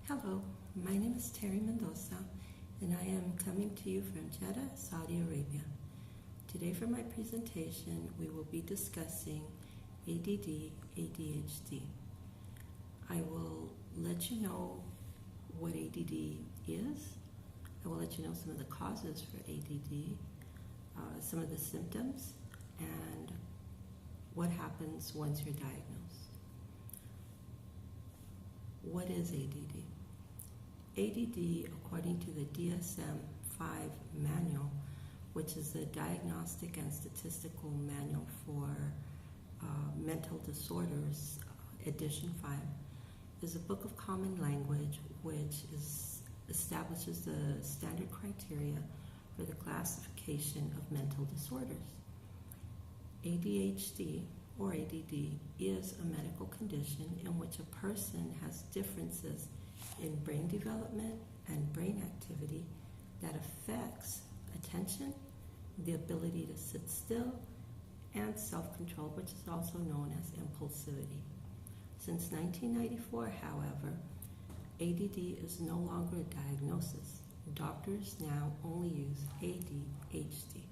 Hello, my name is Terry Mendoza, and I am coming to you from Jeddah, Saudi Arabia. Today for my presentation, we will be discussing ADD, ADHD. I will let you know what ADD is. I will let you know some of the causes for ADD, some of the symptoms, and what happens once you're diagnosed. What is ADD? ADD, according to the DSM-5 manual, which is the Diagnostic and Statistical Manual for Mental Disorders, Edition 5, is a book of common language which establishes the standard criteria for the classification of mental disorders. ADHD or ADD is a medical condition in which a person has differences in brain development and brain activity that affects attention, the ability to sit still, and self-control, which is also known as impulsivity. Since 1994, however, ADD is no longer a diagnosis. Doctors now only use ADHD.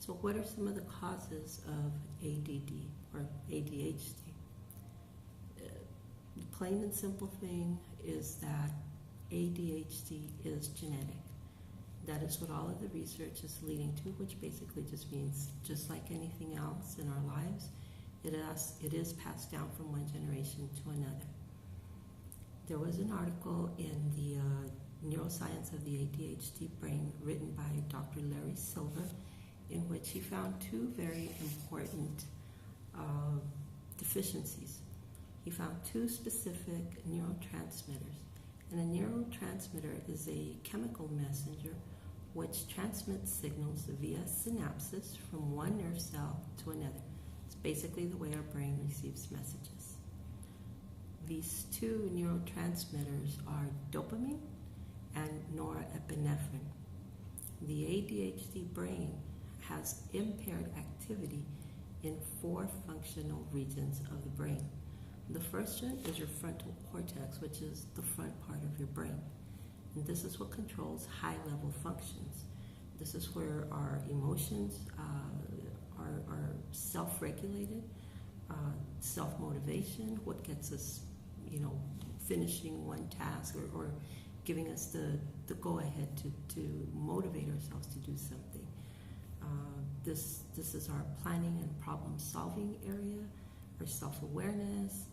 So what are some of the causes of ADD or ADHD? The plain and simple thing is that ADHD is genetic. That is what all of the research is leading to, which basically just means, just like anything else in our lives, it is passed down from one generation to another. There was an article in the Neuroscience of the ADHD Brain written by Dr. Larry Silver, in which he found two very important deficiencies. He found two specific neurotransmitters. And a neurotransmitter is a chemical messenger which transmits signals via synapses from one nerve cell to another. It's basically the way our brain receives messages. These two neurotransmitters are dopamine and norepinephrine. The ADHD brain has impaired activity in 4 functional regions of the brain. The first one is your frontal cortex, which is the front part of your brain. And this is what controls high-level functions. This is where our emotions are self-regulated, self-motivation, what gets us, finishing one task or giving us the go-ahead to motivate ourselves to do something. This is our planning and problem-solving area, our self-awareness.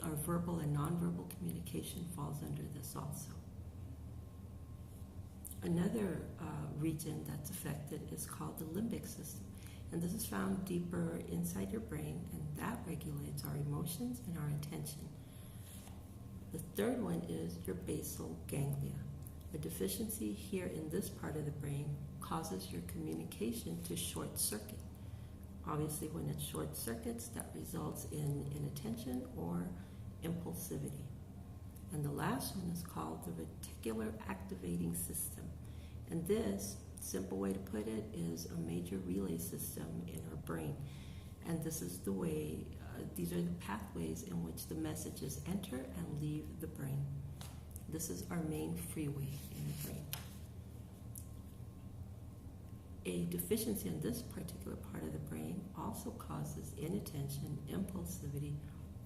Our verbal and nonverbal communication falls under this also. Another region that's affected is called the limbic system, and this is found deeper inside your brain, and that regulates our emotions and our attention. The third one is your basal ganglia. A deficiency here in this part of the brain causes your communication to short circuit. Obviously, when it short circuits, that results in inattention or impulsivity. And the last one is called the reticular activating system. And this, simple way to put it, is a major relay system in our brain. And this is the way, these are the pathways in which the messages enter and leave the brain. This is our main freeway in the brain. A deficiency in this particular part of the brain also causes inattention, impulsivity,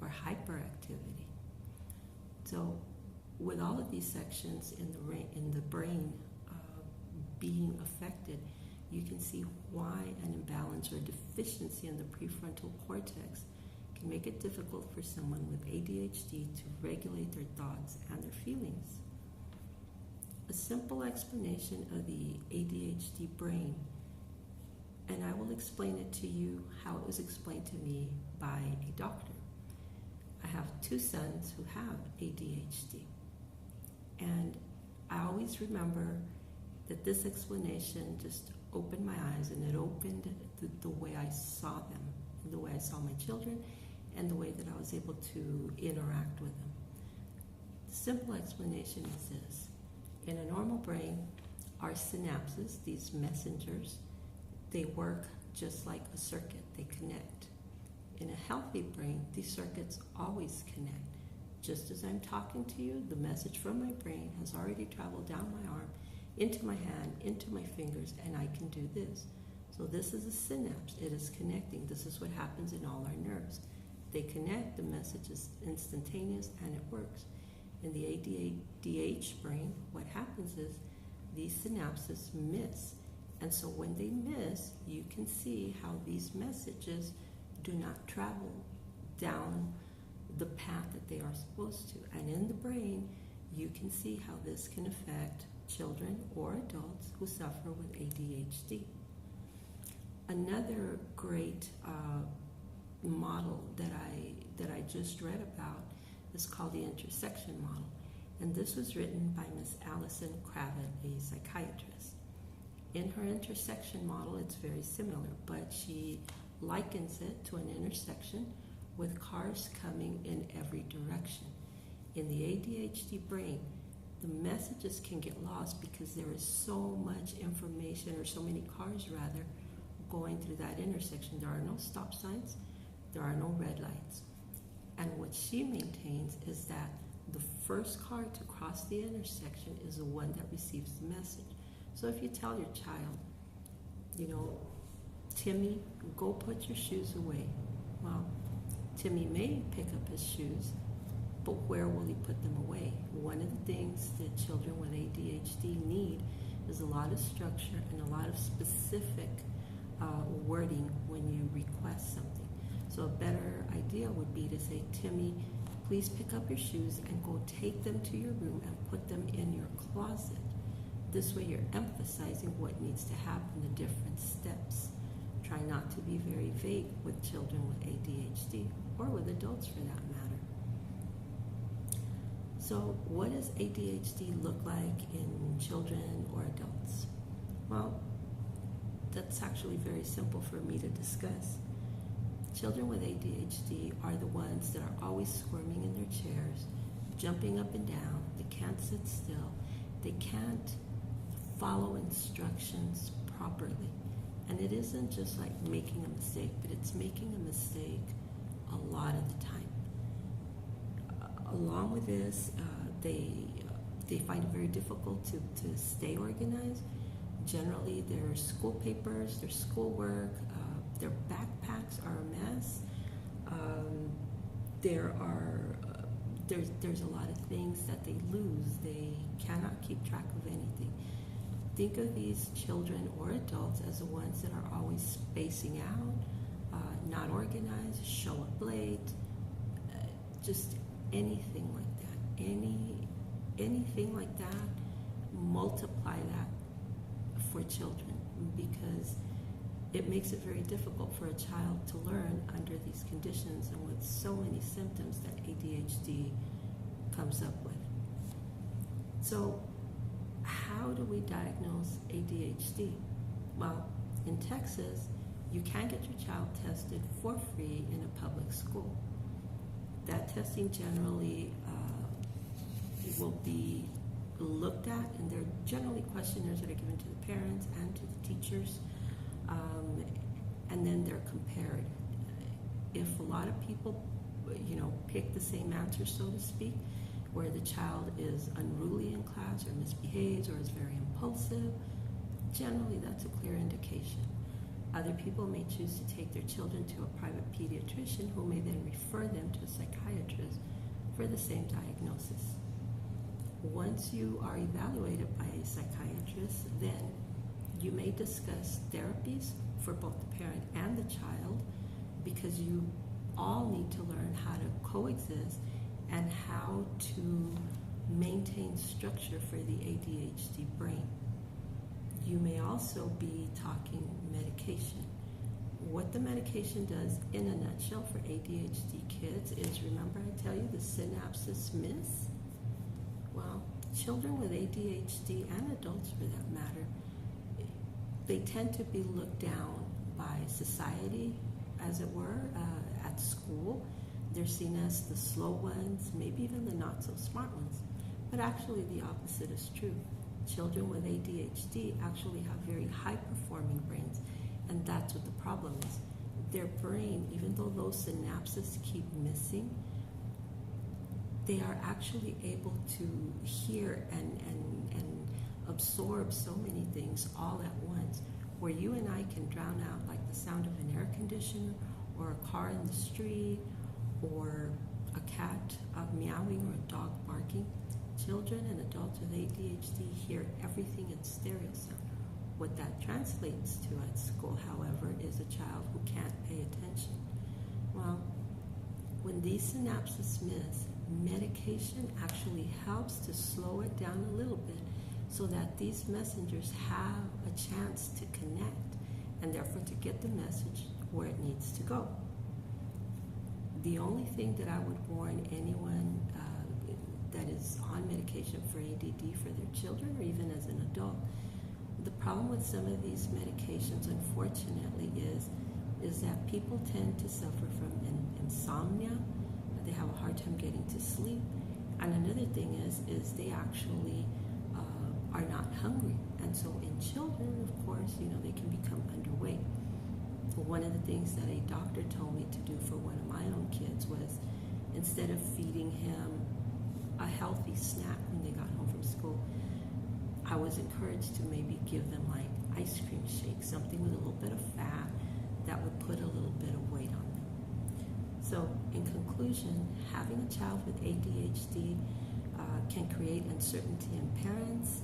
or hyperactivity. So with all of these sections in the brain being affected, you can see why an imbalance or deficiency in the prefrontal cortex can make it difficult for someone with ADHD to regulate their thoughts and their feelings. A simple explanation of the ADHD brain, and I will explain it to you how it was explained to me by a doctor. I have 2 sons who have ADHD, and I always remember that this explanation just opened my eyes, and it opened the way I saw them, the way I saw my children, and the way that I was able to interact with them. The simple explanation is this. In a normal brain, our synapses, these messengers, they work just like a circuit. They connect. In a healthy brain, these circuits always connect, just as I'm talking to you, the message from my brain has already traveled down my arm, into my hand, into my fingers, and I can do this. So this is a synapse. It is connecting. This is what happens in all our nerves. They connect, the message is instantaneous, and it works. In the ADHD brain, what happens is these synapses miss. And so when they miss, you can see how these messages do not travel down the path that they are supposed to. And in the brain, you can see how this can affect children or adults who suffer with ADHD. Another great model that I just read about is called the intersection model. And this was written by Miss Alison Kravitz, a psychiatrist. In her intersection model, it's very similar, but she likens it to an intersection with cars coming in every direction. In the ADHD brain, the messages can get lost because there is so much information, or so many cars rather, going through that intersection. There are no stop signs, there are no red lights. And what she maintains is that the first car to cross the intersection is the one that receives the message. So if you tell your child, Timmy, go put your shoes away. Well, Timmy may pick up his shoes, but where will he put them away? One of the things that children with ADHD need is a lot of structure and a lot of specific wording when you request something. So a better idea would be to say, Timmy, please pick up your shoes and go take them to your room and put them in your closet. This way you're emphasizing what needs to happen, the different steps. Try not to be very vague with children with ADHD, or with adults for that matter. So what does ADHD look like in children or adults? Well, that's actually very simple for me to discuss. Children with ADHD are the ones that are always squirming in their chairs, jumping up and down. They can't sit still. They can't follow instructions properly. And it isn't just like making a mistake, but it's making a mistake a lot of the time. Along with this, they find it very difficult to stay organized. Generally, their school papers, their schoolwork, their backpacks are a mess. There's a lot of things that they lose. They cannot keep track of anything. Think of these children or adults as the ones that are always spacing out, not organized, show up late, just anything like that. Anything like that, multiply that for children, because it makes it very difficult for a child to learn under these conditions and with so many symptoms that ADHD comes up with. So how do we diagnose ADHD? Well, in Texas, you can get your child tested for free in a public school. That testing generally will be looked at, and there are generally questionnaires that are given to the parents and to the teachers, and then they're compared. If a lot of people, pick the same answer, so to speak, where the child is unruly in class or misbehaves or is very impulsive, generally that's a clear indication. Other people may choose to take their children to a private pediatrician, who may then refer them to a psychiatrist for the same diagnosis. Once you are evaluated by a psychiatrist, then you may discuss therapies for both the parent and the child, because you all need to learn how to coexist and how to maintain structure for the ADHD brain. You may also be talking medication. What the medication does in a nutshell for ADHD kids is, remember I tell you the synapses miss? Well, children with ADHD, and adults for that matter, they tend to be looked down by society, as it were, at school. They're seen as the slow ones, maybe even the not so smart ones. But actually the opposite is true. Children with ADHD actually have very high-performing brains, and that's what the problem is. Their brain, even though those synapses keep missing, they are actually able to hear and absorb so many things all at once, where you and I can drown out like the sound of an air conditioner or a car in the street or a cat meowing or a dog barking. Children and adults with ADHD hear everything in stereo sound. What that translates to at school, however, is a child who can't pay attention. Well, when these synapses miss, medication actually helps to slow it down a little bit so that these messengers have a chance to connect and therefore to get the message where it needs to go. The only thing that I would warn anyone that is on medication for ADD for their children or even as an adult, the problem with some of these medications, unfortunately, is that people tend to suffer from insomnia. They have a hard time getting to sleep. And another thing is they actually are not hungry. And so in children, of course, they can become underweight. One of the things that a doctor told me to do for one of my own kids was, instead of feeding him a healthy snack when they got home from school, I was encouraged to maybe give them like ice cream shake, something with a little bit of fat that would put a little bit of weight on them. So in conclusion, having a child with ADHD can create uncertainty in parents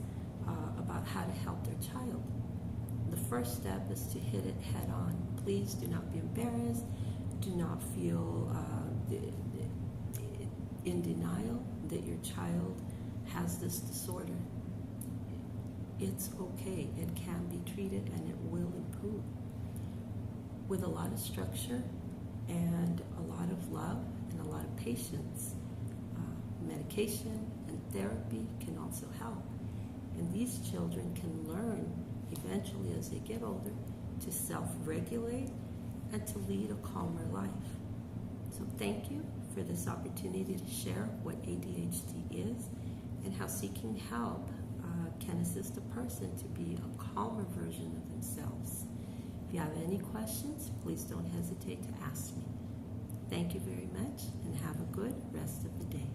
about how to help their child. The first step is to hit it head on. Please do not be embarrassed. Do not feel in denial that your child has this disorder. It's okay. It can be treated and it will improve. With a lot of structure and a lot of love and a lot of patience, medication and therapy can also help. And these children can learn eventually as they get older to self-regulate and to lead a calmer life. So thank you for this opportunity to share what ADHD is and how seeking help can assist a person to be a calmer version of themselves. If you have any questions, please don't hesitate to ask me. Thank you very much and have a good rest of the day.